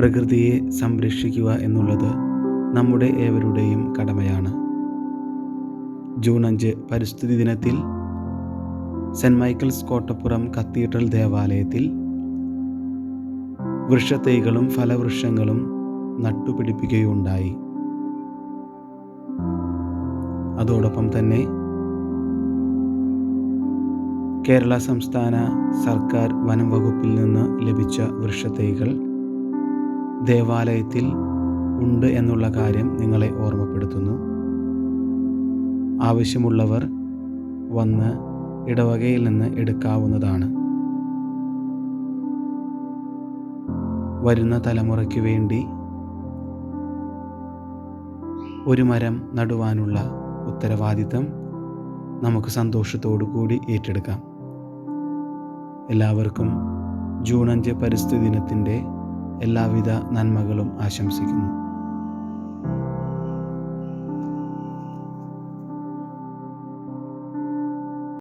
പ്രകൃതിയെ സംരക്ഷിക്കുക എന്നുള്ളത് നമ്മുടെ ഏവരുടെയും കടമയാണ്. ജൂൺ 5 പരിസ്ഥിതി ദിനത്തിൽ സെൻറ് മൈക്കിൾസ് കോട്ടപ്പുറം കത്തീഡ്രൽ ദേവാലയത്തിൽ വൃക്ഷത്തൈകളും ഫലവൃക്ഷങ്ങളും നട്ടുപിടിപ്പിക്കുകയുണ്ടായി. അതോടൊപ്പം തന്നെ കേരള സംസ്ഥാന സർക്കാർ വനം വകുപ്പിൽ നിന്ന് ലഭിച്ച വൃക്ഷത്തൈകൾ ദേവാലയത്തിൽ ഉണ്ട് എന്നുള്ള കാര്യം നിങ്ങളെ ഓർമ്മപ്പെടുത്തുന്നു. ആവശ്യമുള്ളവർ വന്ന് ഇടവകയിൽ നിന്ന് എടുക്കാവുന്നതാണ്. വരുന്ന തലമുറയ്ക്ക് വേണ്ടി ഒരു മരം നടുവാനുള്ള ഉത്തരവാദിത്തം നമുക്ക് സന്തോഷത്തോടു കൂടി ഏറ്റെടുക്കാം. എല്ലാവർക്കും ജൂൺ 5 പരിസ്ഥിതി ദിനത്തിൻ്റെ എല്ലാവിധ നന്മകളും ആശംസിക്കുന്നു.